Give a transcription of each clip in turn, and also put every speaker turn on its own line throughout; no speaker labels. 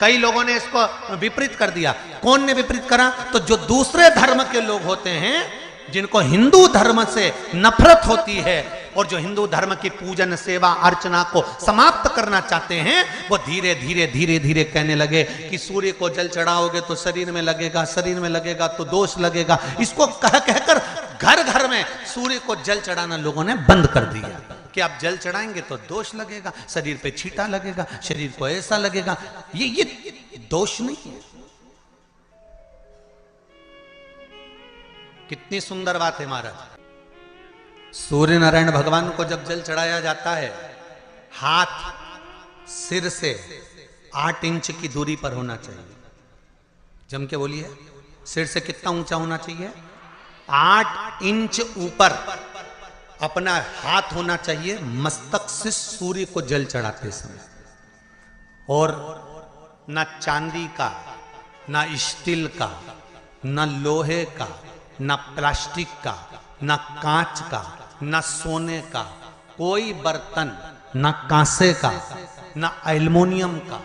कई लोगों ने इसको विपरीत कर दिया। कौन ने विपरीत करा? तो जो दूसरे धर्म के लोग होते हैं, जिनको हिंदू धर्म से नफरत होती है और जो हिंदू धर्म की पूजन सेवा अर्चना को समाप्त करना चाहते हैं, वो धीरे धीरे धीरे धीरे कहने लगे कि सूर्य को जल चढ़ाओगे तो शरीर में लगेगा, शरीर में लगेगा तो दोष लगेगा। इसको कह कहकर घर घर में सूर्य को जल चढ़ाना लोगों ने बंद कर दिया कि आप जल चढ़ाएंगे तो दोष लगेगा, शरीर पे छींटा लगेगा, शरीर को ऐसा लगेगा। ये दोष नहीं है। कितनी सुंदर बात है महाराज। सूर्य नारायण भगवान को जब जल चढ़ाया जाता है, हाथ सिर से 8 इंच की दूरी पर होना चाहिए। जम के बोलिए, सिर से कितना ऊंचा होना चाहिए? 8 इंच ऊपर अपना हाथ होना चाहिए मस्तक से सूर्य को जल चढ़ाते समय। और ना चांदी का, ना स्टील का, ना लोहे का, ना प्लास्टिक का, ना कांच का, ना सोने का कोई बर्तन, ना कांसे का, ना एल्युमिनियम का,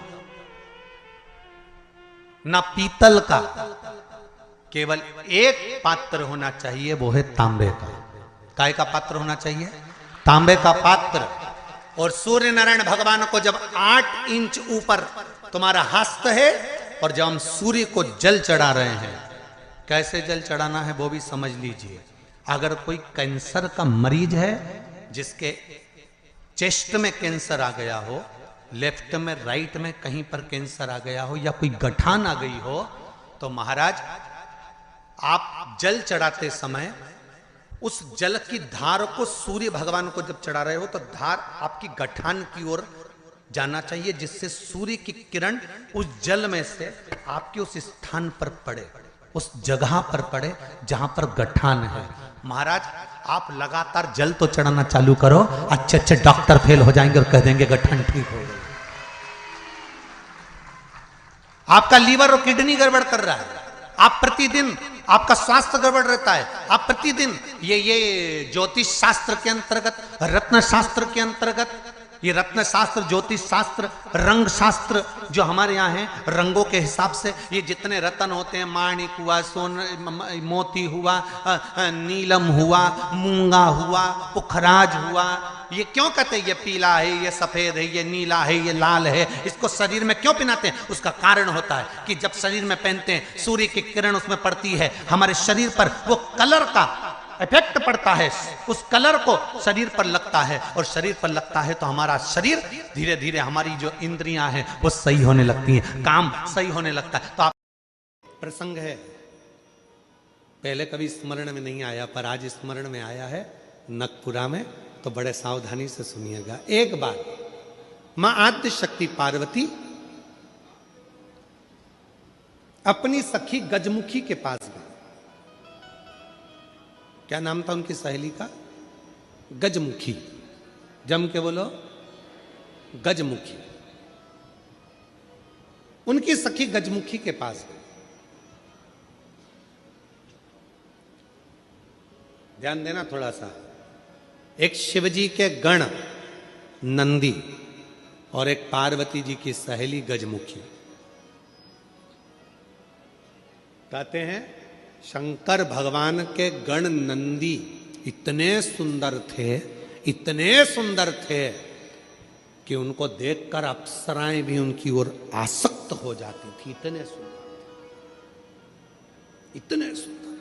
ना पीतल का, केवल एक पात्र होना चाहिए, वो है तांबे का। काय का पात्र होना चाहिए? तांबे का पात्र। और सूर्य नारायण भगवान को जब 8 इंच ऊपर तुम्हारा हस्त है और जब हम सूर्य को जल चढ़ा रहे हैं, कैसे जल चढ़ाना है वो भी समझ लीजिए। अगर कोई कैंसर का मरीज है, जिसके चेस्ट में कैंसर आ गया हो, लेफ्ट में राइट में कहीं पर कैंसर आ गया हो, या कोई गठान आ गई हो, तो महाराज आप जल चढ़ाते समय उस जल की धार को सूर्य भगवान को जब चढ़ा रहे हो तो धार आपकी गठान की ओर जाना चाहिए, जिससे सूर्य की किरण उस जल में से आपके उस स्थान पर पड़े, उस जगह पर पड़े जहां पर गठान है। महाराज आप लगातार जल तो चढ़ाना चालू करो, अच्छे अच्छे डॉक्टर फेल हो जाएंगे और कह देंगे गठान ठीक हो गई। आपका लीवर और किडनी गड़बड़ कर रहा है, आप प्रतिदिन आपका स्वास्थ्य गड़बड़ रहता है, आप प्रतिदिन ये ज्योतिष शास्त्र के अंतर्गत, रत्न शास्त्र के अंतर्गत, ये रत्न शास्त्र, ज्योतिष शास्त्र, रंग शास्त्र जो हमारे यहाँ है, रंगों के हिसाब से ये जितने रत्न होते हैं, माणिक हुआ, मोती हुआ, नीलम हुआ, मूंगा हुआ, पुखराज हुआ, ये क्यों कहते हैं ये पीला है, ये सफेद है, ये नीला है, ये लाल है, इसको शरीर में क्यों पहनाते हैं? उसका कारण होता है कि जब शरीर में पहनते हैं, सूर्य की किरण उसमें पड़ती है, हमारे शरीर पर वो कलर का इफेक्ट पड़ता है, उस कलर को शरीर पर लगता है, और शरीर पर लगता है तो हमारा शरीर धीरे धीरे, हमारी जो इंद्रियां हैं वो सही होने लगती हैं, काम सही होने लगता है। तो आप प्रसंग है, पहले कभी स्मरण में नहीं आया, पर आज स्मरण में आया है नखपुरा में, तो बड़े सावधानी से सुनिएगा। एक बार मां आद्य शक्ति पार्वती अपनी सखी गजमुखी के पास गई। क्या नाम था उनकी सहेली का? गजमुखी। जम के बोलो, गजमुखी। उनकी सखी गजमुखी के पास गई। ध्यान देना थोड़ा सा। एक शिवजी के गण नंदी और एक पार्वती जी की सहेली गजमुखी। कहते हैं शंकर भगवान के गण नंदी इतने सुंदर थे, इतने सुंदर थे कि उनको देखकर अप्सराएं भी उनकी ओर आसक्त हो जाती थी। इतने सुंदर, इतने सुंदर।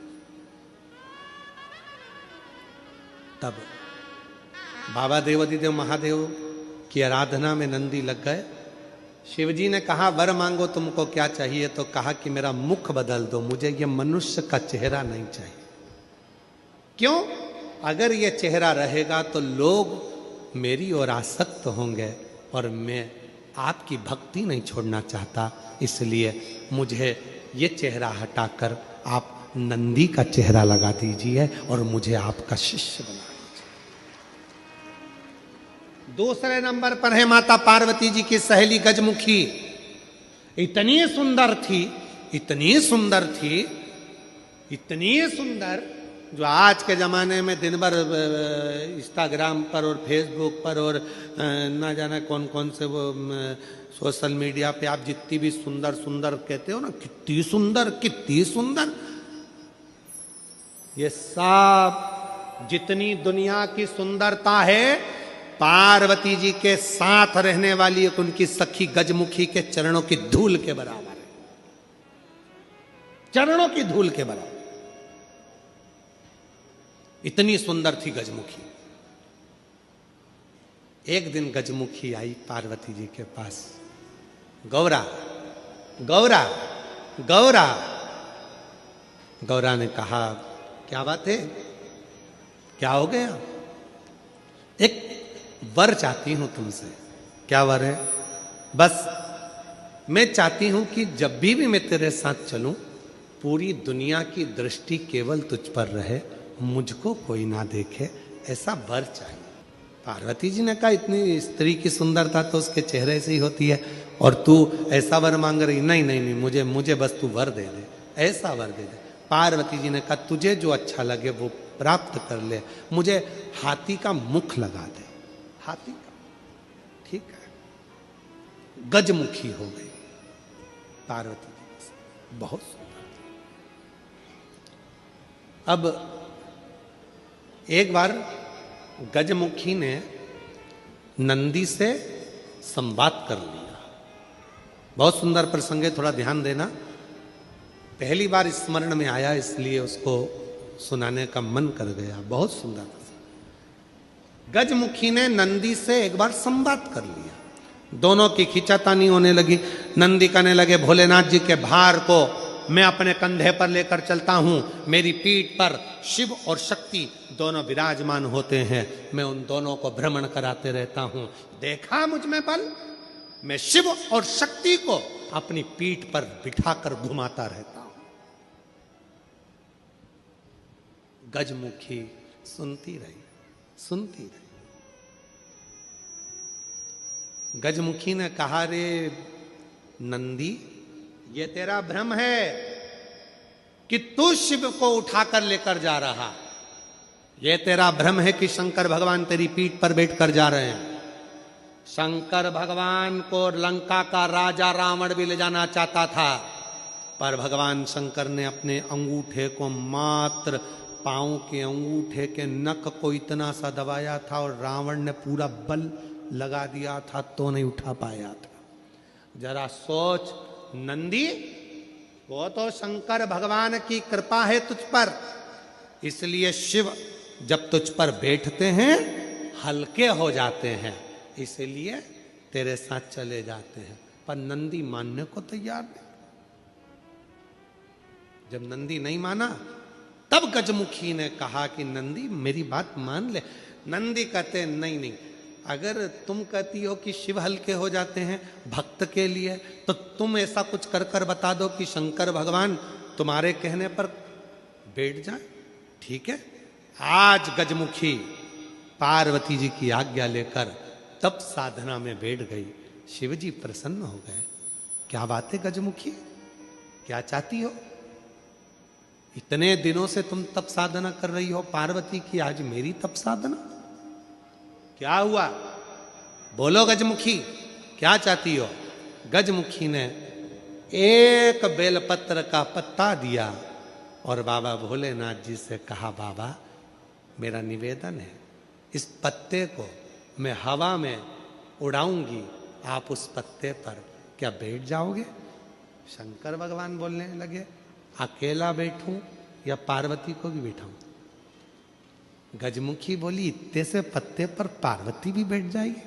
तब बाबा देवादिदेव महादेव की आराधना में नंदी लग गए। शिवजी ने कहा वर मांगो तुमको क्या चाहिए? तो कहा कि मेरा मुख बदल दो, मुझे ये मनुष्य का चेहरा नहीं चाहिए। क्यों? अगर ये चेहरा रहेगा तो लोग मेरी ओर आसक्त होंगे और मैं आपकी भक्ति नहीं छोड़ना चाहता, इसलिए मुझे ये चेहरा हटाकर आप नंदी का चेहरा लगा दीजिए और मुझे आपका शिष्य बना। दूसरे नंबर पर है माता पार्वती जी की सहेली गजमुखी। इतनी सुंदर थी, इतनी सुंदर थी, इतनी सुंदर, जो आज के ज़माने में दिन भर इंस्टाग्राम पर और फेसबुक पर और ना जाने कौन कौन से वो सोशल मीडिया पे आप जितनी भी सुंदर सुंदर कहते हो ना, कितनी सुंदर कितनी सुंदर, ये सब जितनी दुनिया की सुंदरता है पार्वती जी के साथ रहने वाली एक उनकी सखी गजमुखी के चरणों की धूल के बराबर है, चरणों की धूल के बराबर। इतनी सुंदर थी गजमुखी। एक दिन गजमुखी आई पार्वती जी के पास, गौरा गौरा गौरा। गौरा ने कहा क्या बात है, क्या हो गया? एक वर चाहती हूं तुमसे। क्या वर है? बस मैं चाहती हूं कि जब भी मैं तेरे साथ चलूं पूरी दुनिया की दृष्टि केवल तुझ पर रहे, मुझको कोई ना देखे, ऐसा वर चाहिए। पार्वती जी ने कहा इतनी स्त्री की सुंदरता तो उसके चेहरे से ही होती है, और तू ऐसा वर मांग रही? नहीं नहीं नहीं, मुझे बस तू वर दे दे, ऐसा वर दे दे। पार्वती जी ने कहा तुझे जो अच्छा लगे वो प्राप्त कर ले, मुझे हाथी का मुख लगा दे। हाथी का, ठीक है। गजमुखी हो गई पार्वती जी, बहुत सुंदर। अब एक बार गजमुखी ने नंदी से संवाद कर लिया। बहुत सुंदर प्रसंग है, थोड़ा ध्यान देना। पहली बार स्मरण में आया इसलिए उसको सुनाने का मन कर गया। बहुत सुंदर प्रसंग। गजमुखी ने नंदी से एक बार संवाद कर लिया। दोनों की खींचातानी होने लगी। नंदी कहने लगे भोलेनाथ जी के भार को मैं अपने कंधे पर लेकर चलता हूं, मेरी पीठ पर शिव और शक्ति दोनों विराजमान होते हैं, मैं उन दोनों को भ्रमण कराते रहता हूं। देखा मुझ में बल, मैं शिव और शक्ति को अपनी पीठ पर बिठाकर घुमाता रहता हूं। गजमुखी सुनती रही, सुनती रही। गजमुखी ने कहा रे नंदी, ये तेरा भ्रम है कि तू शिव को उठाकर लेकर जा रहा। ये तेरा भ्रम है कि शंकर भगवान तेरी पीठ पर बैठकर जा रहे हैं। शंकर भगवान को लंका का राजा रावण भी ले जाना चाहता था, पर भगवान शंकर ने अपने अंगूठे को, मात्र पांव के अंगूठे के नख को इतना सा दबाया था और रावण ने पूरा बल लगा दिया था तो नहीं उठा पाया था। जरा सोच नंदी, वो तो शंकर भगवान की कृपा है तुझ पर, इसलिए शिव जब तुझ पर बैठते हैं हल्के हो जाते हैं, इसलिए तेरे साथ चले जाते हैं। पर नंदी मानने को तैयार नहीं। जब नंदी नहीं माना तब गजमुखी ने कहा कि नंदी मेरी बात मान ले। नंदी कहते नहीं नहीं, अगर तुम कहती हो कि शिव हल्के हो जाते हैं भक्त के लिए, तो तुम ऐसा कुछ कर कर बता दो कि शंकर भगवान तुम्हारे कहने पर बैठ जाए। ठीक है। आज गजमुखी पार्वती जी की आज्ञा लेकर तप साधना में बैठ गई। शिव जी प्रसन्न हो गए। क्या बात है गजमुखी, क्या चाहती हो? इतने दिनों से तुम तप साधना कर रही हो पार्वती की, आज मेरी तप साधना? क्या हुआ? बोलो गजमुखी, क्या चाहती हो? गजमुखी ने एक बेलपत्र का पत्ता दिया और बाबा भोलेनाथ जी से कहा, बाबा मेरा निवेदन है, इस पत्ते को मैं हवा में उड़ाऊंगी, आप उस पत्ते पर क्या बैठ जाओगे? शंकर भगवान बोलने लगे, अकेला बैठूं या पार्वती को भी बैठाऊं? गजमुखी बोली, इतने से पत्ते पर पार्वती भी बैठ जाएगी?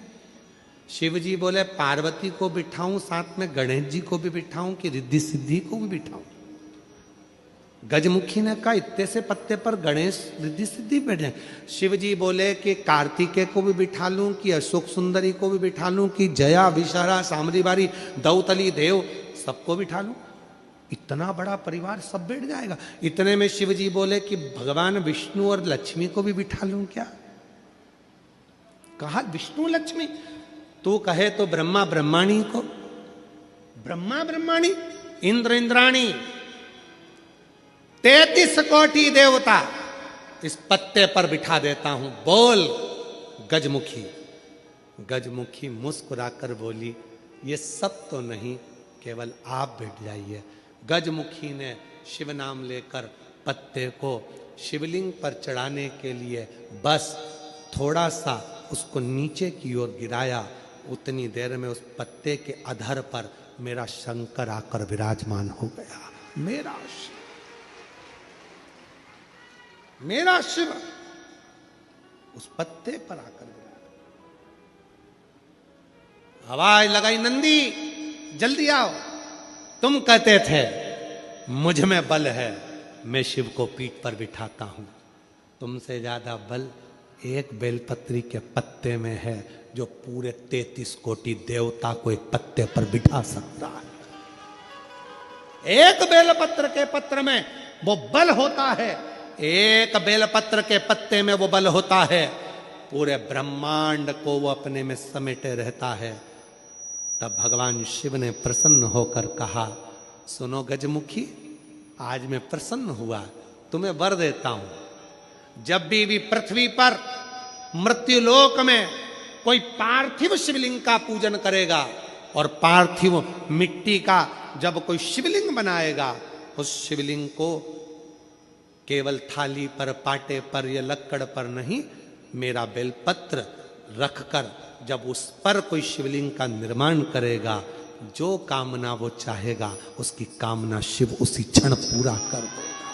शिव जी बोले, पार्वती को बिठाऊं, साथ में गणेश जी को भी बिठाऊं कि रिद्धि सिद्धि को भी बिठाऊं? गजमुखी ने कहा, इतने से पत्ते पर गणेश रिद्धि सिद्धि बैठ जाए। शिव जी बोले कि कार्तिकेय को भी बिठा लूं, कि अशोक सुंदरी को भी बिठा लूं, कि जया विशारा सामरी बारी दौतली देव सबको बिठा लूं? इतना बड़ा परिवार सब बैठ जाएगा? इतने में शिव जी बोले कि भगवान विष्णु और लक्ष्मी को भी बिठा लूं क्या? कहा विष्णु लक्ष्मी, तू कहे तो ब्रह्मा ब्रह्माणी को, ब्रह्मा ब्रह्माणी, इंद्र इंद्राणी, 33 कोटि देवता इस पत्ते पर बिठा देता हूं। बोल गजमुखी। गजमुखी मुस्कुराकर बोली, ये सब तो नहीं, केवल आप बैठ जाइए। गजमुखी ने शिव नाम लेकर पत्ते को शिवलिंग पर चढ़ाने के लिए बस थोड़ा सा उसको नीचे की ओर गिराया। उतनी देर में उस पत्ते के अधर पर मेरा शंकर आकर विराजमान हो गया। मेरा शिव उस पत्ते पर आकर विराजमान। आवाज लगाई, नंदी जल्दी आओ। तुम कहते थे मुझ में बल है, मैं शिव को पीठ पर बिठाता हूं। तुमसे ज्यादा बल एक बेलपत्री के पत्ते में है, जो पूरे 33 कोटि देवता को एक पत्ते पर बिठा सकता है। एक बेलपत्र के पत्र में वो बल होता है, एक बेलपत्र के पत्ते में वो बल होता है, पूरे ब्रह्मांड को वो अपने में समेटे रहता है। तब भगवान शिव ने प्रसन्न होकर कहा, सुनो गजमुखी, आज मैं प्रसन्न हुआ, तुम्हें वर देता हूं। जब भी पृथ्वी पर मृत्युलोक में कोई पार्थिव शिवलिंग का पूजन करेगा और पार्थिव मिट्टी का जब कोई शिवलिंग बनाएगा, उस शिवलिंग को केवल थाली पर, पाटे पर या लक्कड़ पर नहीं, मेरा बेलपत्र रखकर जब उस पर कोई शिवलिंग का निर्माण करेगा, जो कामना वो चाहेगा उसकी कामना शिव उसी क्षण पूरा कर देगा,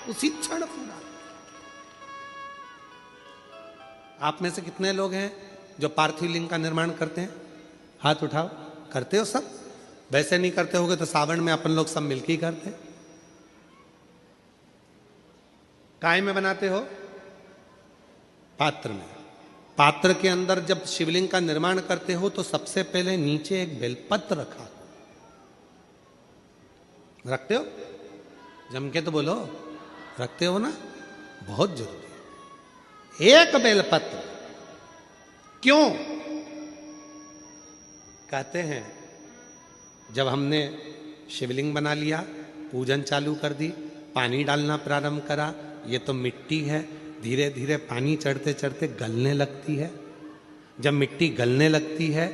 उसी क्षण पूरा। आप में से कितने लोग हैं जो पार्थिव लिंग का निर्माण करते हैं? हाथ उठाओ। करते हो सब? वैसे नहीं करते होगे तो सावन में अपन लोग सब मिलकर ही करते हैं। काय में बनाते हो? पात्र में। पात्र के अंदर जब शिवलिंग का निर्माण करते हो तो सबसे पहले नीचे एक बेलपत्र रखा, रखते हो? जम के तो बोलो, रखते हो ना? बहुत जरूरी है एक बेलपत्र। क्यों? कहते हैं जब हमने शिवलिंग बना लिया, पूजन चालू कर दी, पानी डालना प्रारंभ करा, ये तो मिट्टी है, धीरे धीरे पानी चढ़ते चढ़ते गलने लगती है। जब मिट्टी गलने लगती है